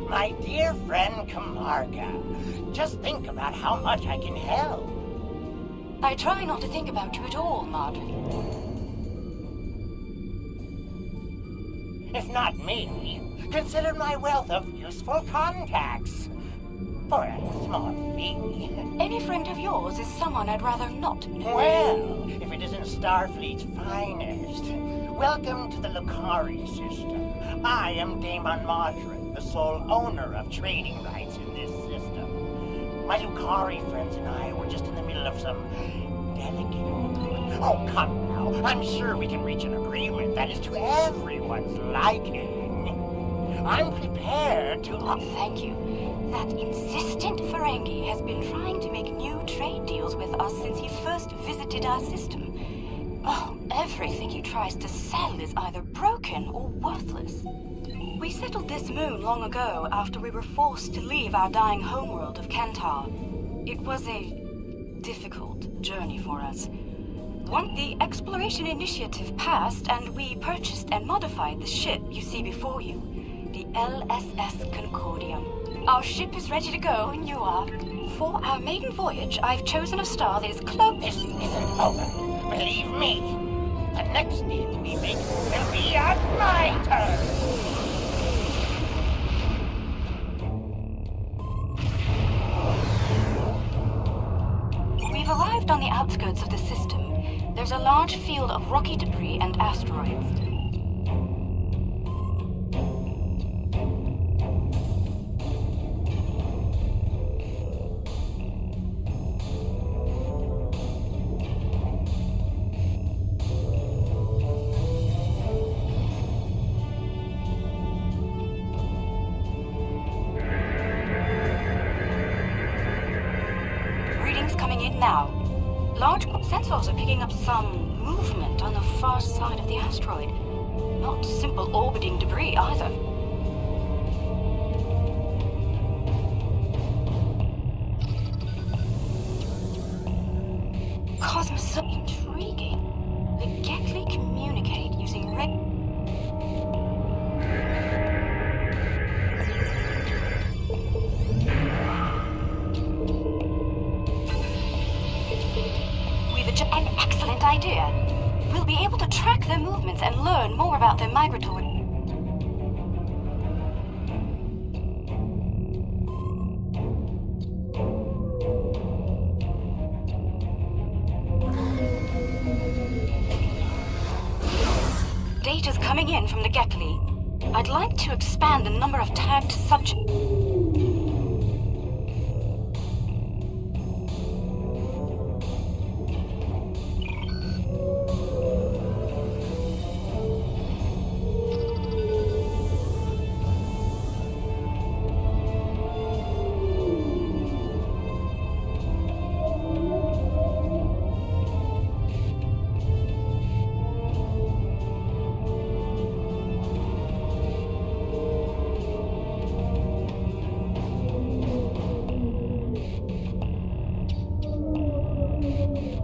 My dear friend Camarga, just think about how much I can help. I try not to think about you at all, Madre. If not me, consider my wealth of useful contacts. For a small fee. Any friend of yours is someone I'd rather not know. Well, if it isn't Starfleet's finest. Welcome to the Lucari system. I am Damon Modron, the sole owner of trading rights in this system. My Lucari friends and I were just in the middle of some delicate... Oh, come now. I'm sure we can reach an agreement that is to everyone's liking. I'm prepared to... Thank you. That insistent Ferengi has been trying to make new trade deals with us since he first visited our system. Oh, everything he tries to sell is either broken or worthless. We settled this moon long ago after we were forced to leave our dying homeworld of Kantar. It was a difficult journey for us. Once the exploration initiative passed and we purchased and modified the ship you see before you, the LSS Concordium. Our ship is ready to go, and you are. For our maiden voyage, I've chosen a star that is close. This isn't over. Believe me. The next deal we make will be at my turn. We've arrived on the outskirts of the system. There's a large field of rocky debris and asteroids. Now, large sensors are picking up some movement on the far side of the asteroid. Not simple orbiting debris either. Cosmos so intriguing. The Gately communicate using an excellent idea. We'll be able to track their movements and learn more about their migratory... Data's coming in from the Gately. I'd like to expand the number of tagged subjects.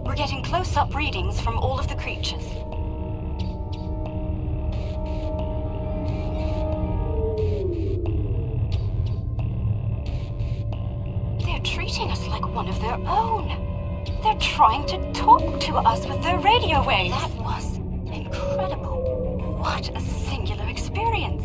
We're getting close-up readings from all of the creatures. They're treating us like one of their own. They're trying to talk to us with their radio waves. That was incredible. What a singular experience.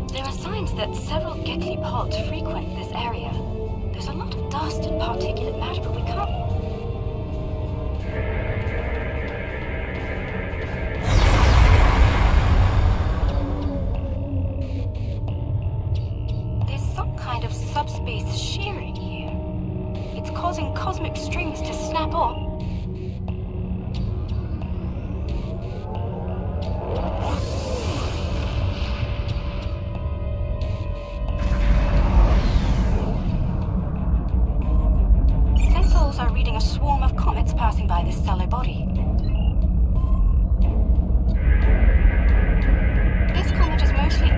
There are signs that several Gately pods frequent this area. There's a lot of dust and particulate matter, but we can't... There's some kind of subspace shearing here. It's causing cosmic strings to snap off. Are reading a swarm of comets passing by this stellar body. This comet is mostly...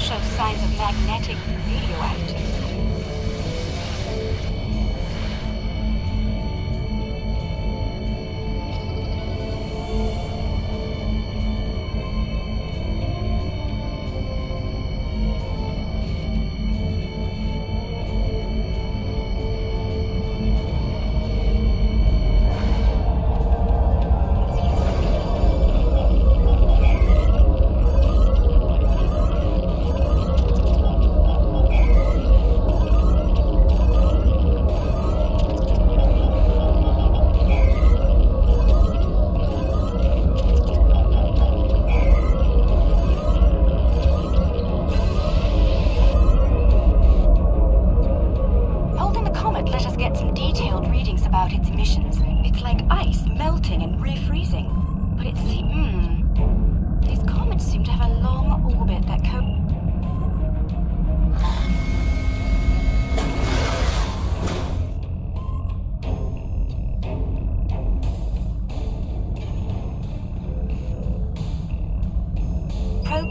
show signs of magnetic radioactivity.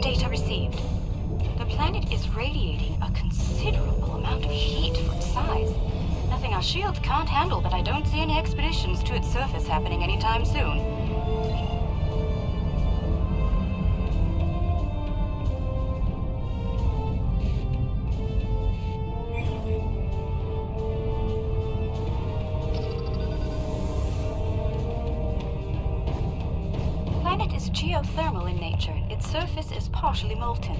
Data received. The planet is radiating a considerable amount of heat for its size. Nothing our shields can't handle, but I don't see any expeditions to its surface happening anytime soon. The planet is geothermal in nature. Its surface is partially molten.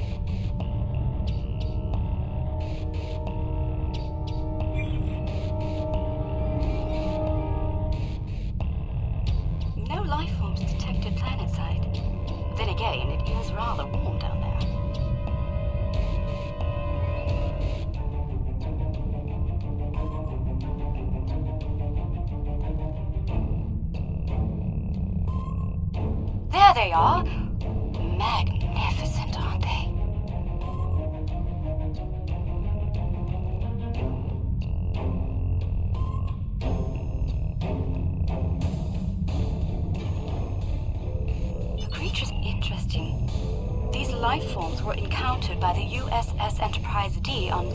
No life forms detected planetside. Then again, it is rather warm down there. There they are! Magnificent, aren't they? The creature's interesting. These life forms were encountered by the USS Enterprise D on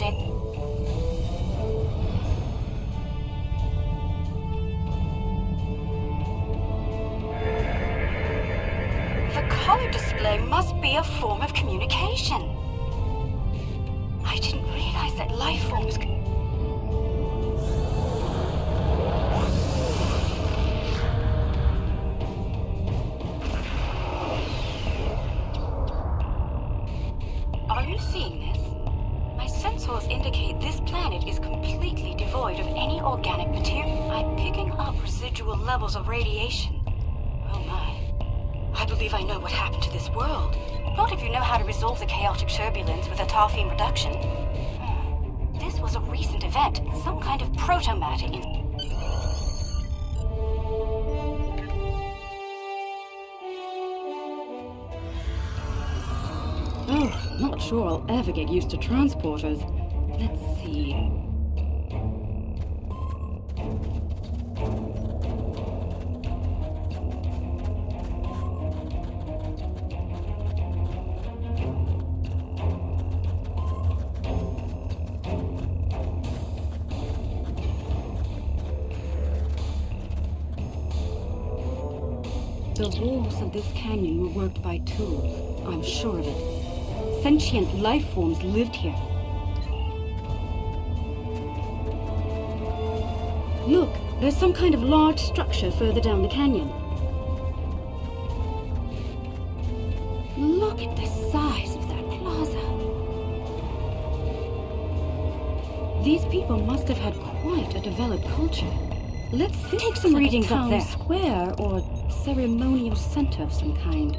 color display must be a form of communication. I didn't realize that life forms could... soils indicate this planet is completely devoid of any organic material. I'm picking up residual levels of radiation. Oh my. I believe I know what happened to this world. Not if you know how to resolve the chaotic turbulence with a tarfine reduction. This was a recent event. Some kind of proto-matter in... Oh, not sure I'll ever get used to transporters. Let's see. The walls of this canyon were worked by tools. I'm sure of it. Sentient life forms lived here. Look, there's some kind of large structure further down the canyon. Look at the size of that plaza. These people must have had quite a developed culture. Let's take some readings up there. Square or ceremonial center of some kind.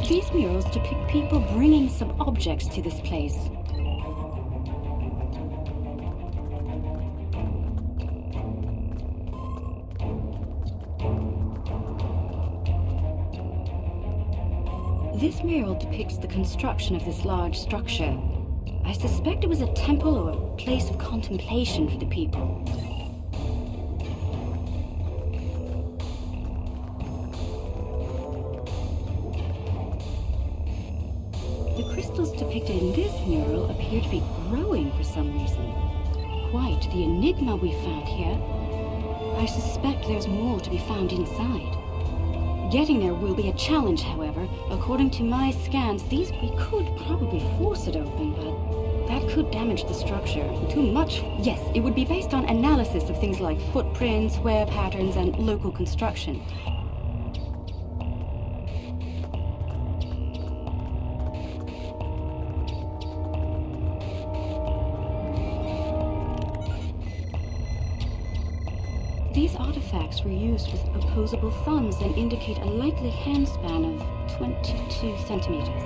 These murals depict people bringing some objects to this place. This mural depicts the construction of this large structure. I suspect it was a temple or a place of contemplation for the people. The crystals depicted in this mural appear to be growing for some reason. Quite the enigma we found here. I suspect there's more to be found inside. Getting there will be a challenge, however. According to my scans, we could probably force it open, but that could damage the structure. Too much. Yes, it would be based on analysis of things like footprints, wear patterns, and local construction. These artifacts were used with opposable thumbs and indicate a likely handspan of 22 centimeters.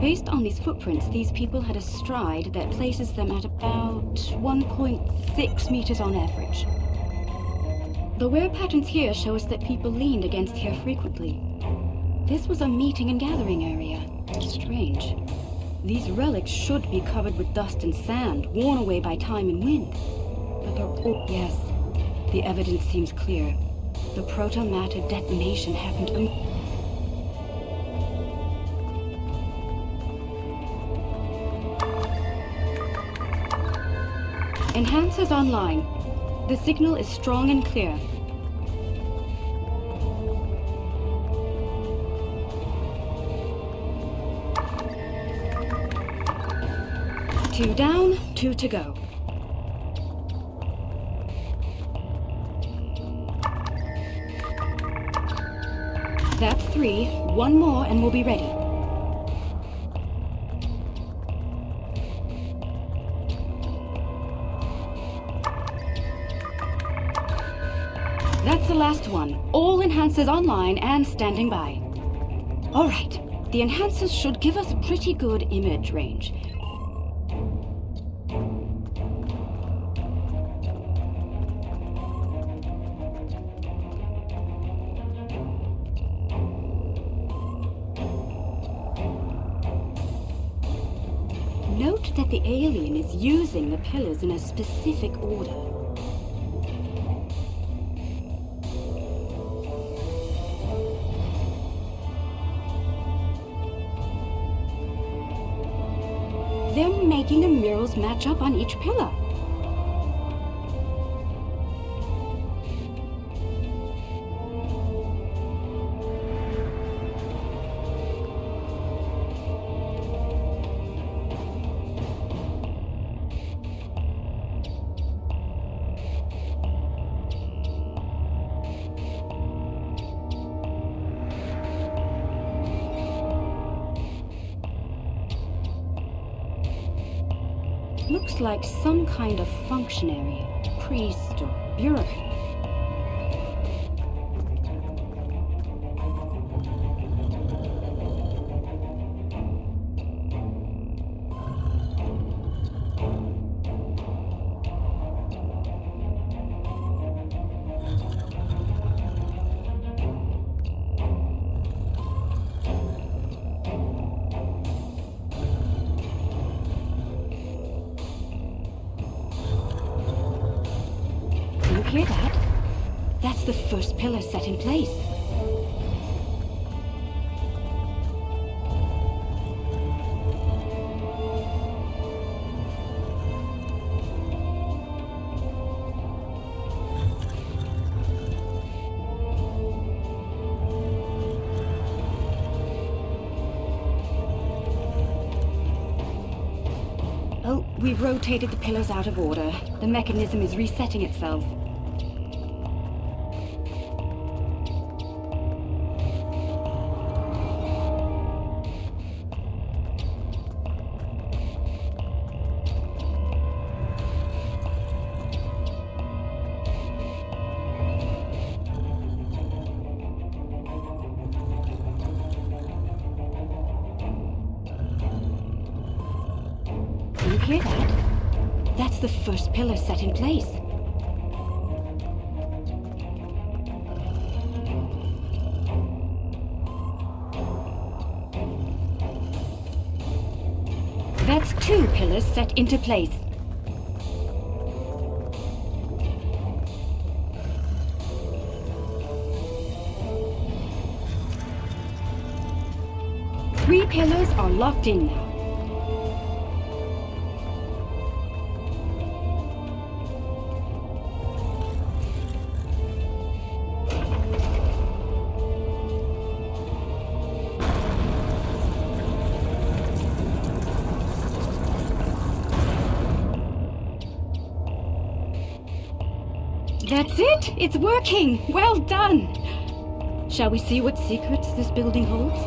Based on these footprints, these people had a stride that places them at about 1.6 meters on average. The wear patterns here show us that people leaned against here frequently. This was a meeting and gathering area. Strange. These relics should be covered with dust and sand, worn away by time and wind. But they're all... Yes, the evidence seems clear. The proto-matter detonation happened... Enhancers online. The signal is strong and clear. Two down, two to go. That's three. One more and we'll be ready. That's the last one. All enhancers online and standing by. All right. The enhancers should give us a pretty good image range. Note that the alien is using the pillars in a specific order. They're making the murals match up on each pillar. Looks like some kind of functionary, priest or bureaucrat. Hear that? That's the first pillar set in place. Oh, we've rotated the pillars out of order. The mechanism is resetting itself. You hear that? That's the first pillar set in place. That's 2 pillars set into place. Three pillars are locked in now. That's it! It's working! Well done! Shall we see what secrets this building holds?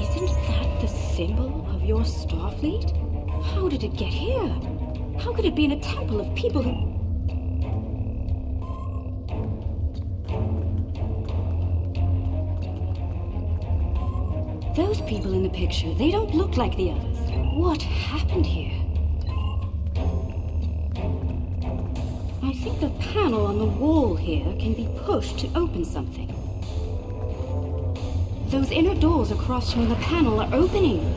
Isn't that the symbol of your Starfleet? How did it get here? How could it be in a temple of people who... Those people in the picture, they don't look like the others. What happened here? I think the panel on the wall here can be pushed to open something. Those inner doors across from the panel are opening.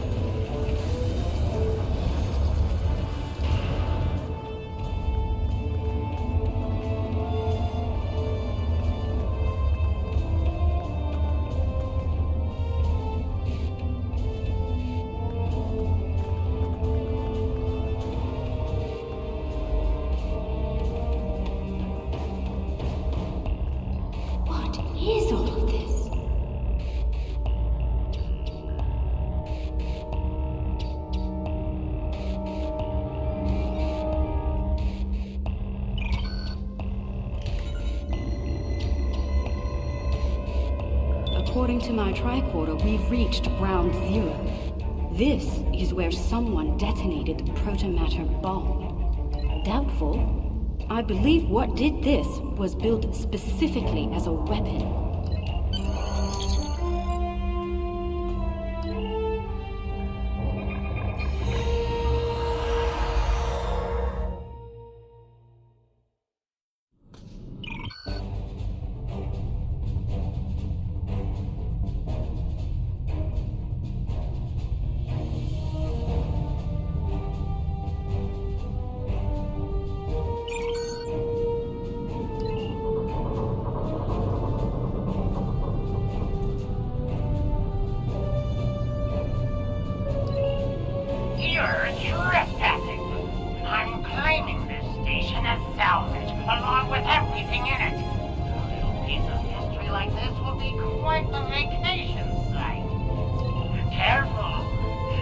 Is all of this? According to my tricorder, we've reached ground zero. This is where someone detonated the protomatter bomb. Doubtful. I believe what did this was built specifically as a weapon. Along with everything in it. A little piece of history like this will be quite the vacation site. Careful.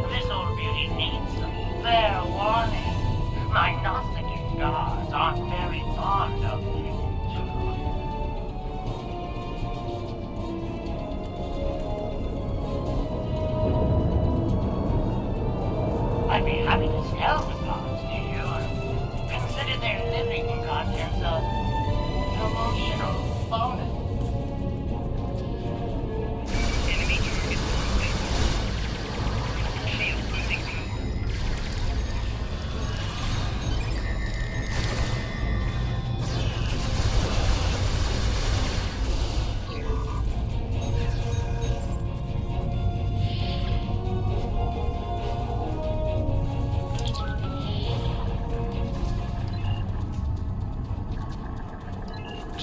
This old beauty needs some fair warning. My Nausicaan guards aren't very fond of you.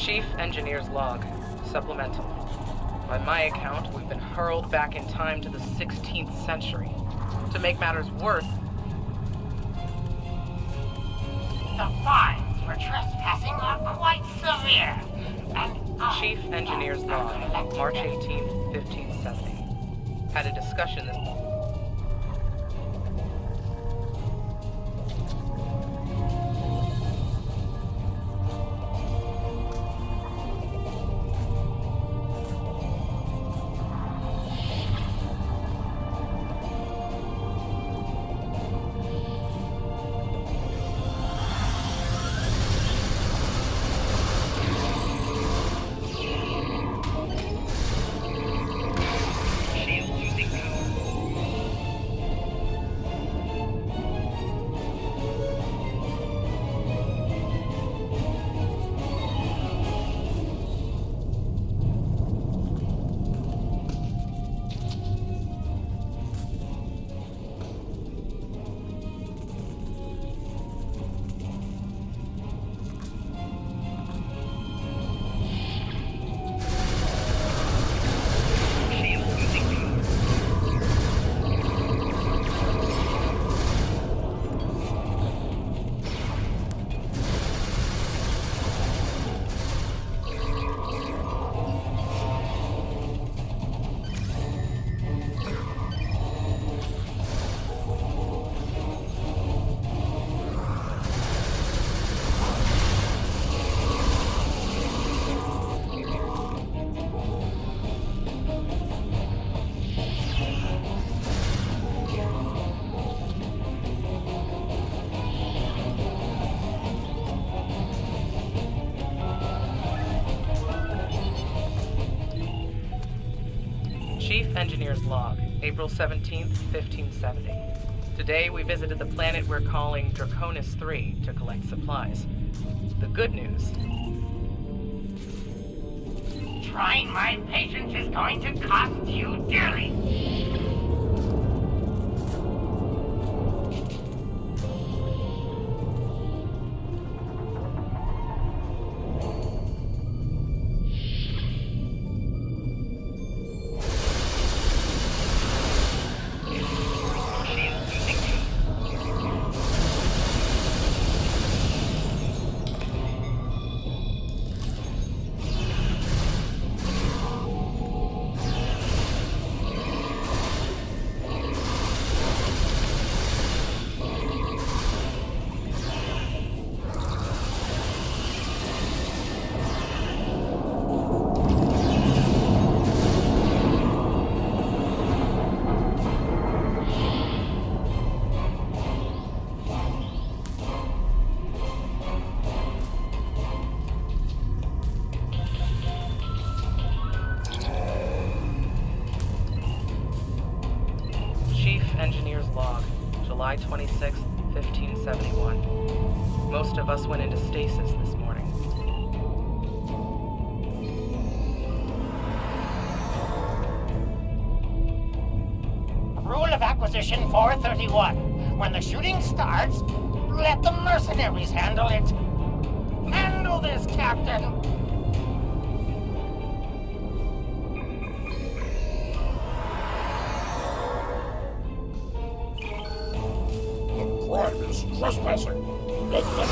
Chief Engineer's Log. Supplemental. By my account, we've been hurled back in time to the 16th century. To make matters worse, The fines for trespassing are quite severe, and Chief Engineer's Log, March 18th, 1570. Had a discussion this... Chief Engineer's Log, April 17th, 1570. Today, we visited the planet we're calling Draconis 3 to collect supplies. The good news... trying my patience is going to cost you dearly. Engineer's Log, July 26, 1571. Most of us went into stasis this morning. Rule of Acquisition 431. When the shooting starts, let the mercenaries handle it. Handle this, Captain. Crime is trespassing. Let them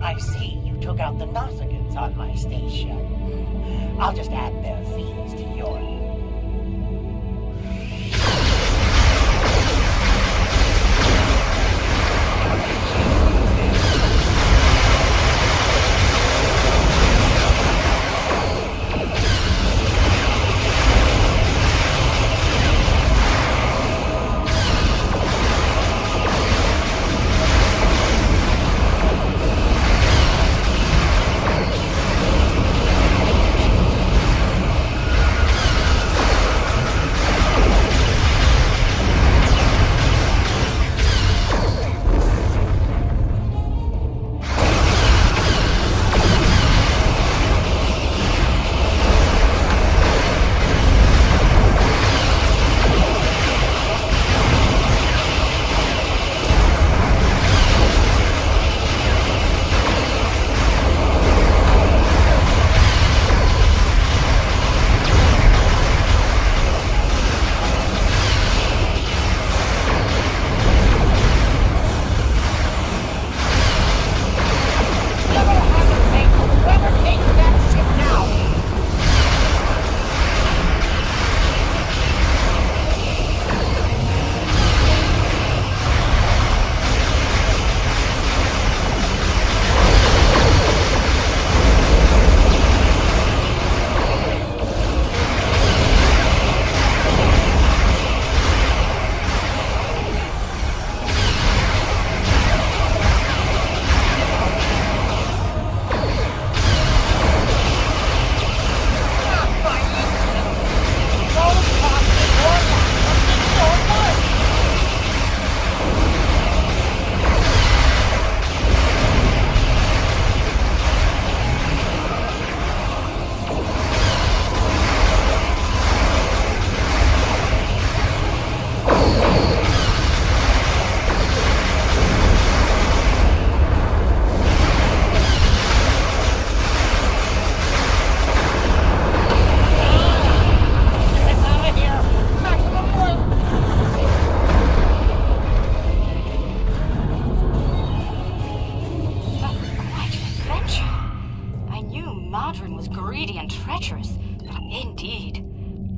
I see you took out the Nausigans on my station. I'll just add their fees to yours.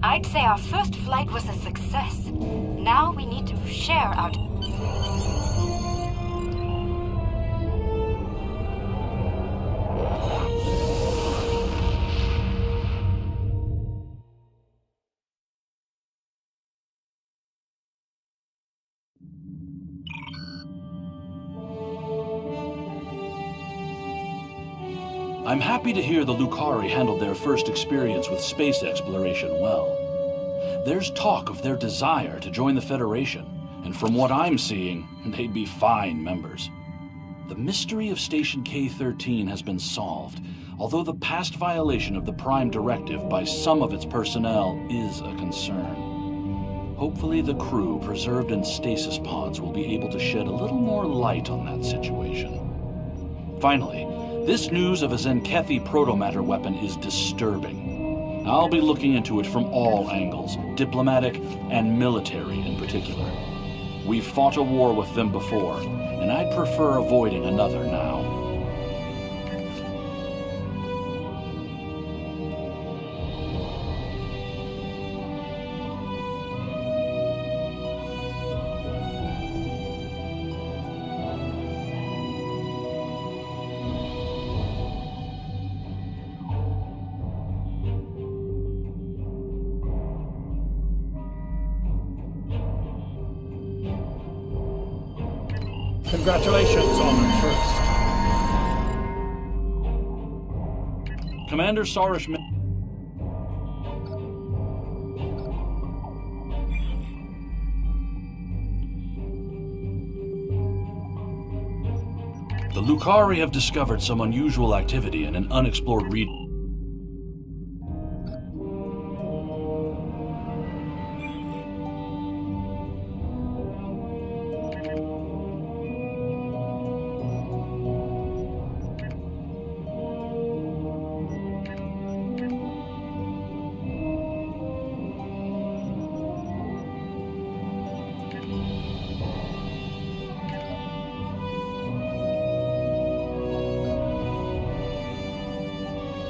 I'd say our first flight was a success. Now we need to share our... I'm happy to hear the Lucari handled their first experience with space exploration well. There's talk of their desire to join the Federation, and from what I'm seeing, they'd be fine members. The mystery of Station K-13 has been solved, although the past violation of the Prime Directive by some of its personnel is a concern. Hopefully the crew preserved in stasis pods will be able to shed a little more light on that situation. Finally, this news of a Zenkethi protomatter weapon is disturbing. I'll be looking into it from all angles, diplomatic and military in particular. We've fought a war with them before, and I'd prefer avoiding another now. Congratulations on first. Commander Sarish... The Lucari have discovered some unusual activity in an unexplored region.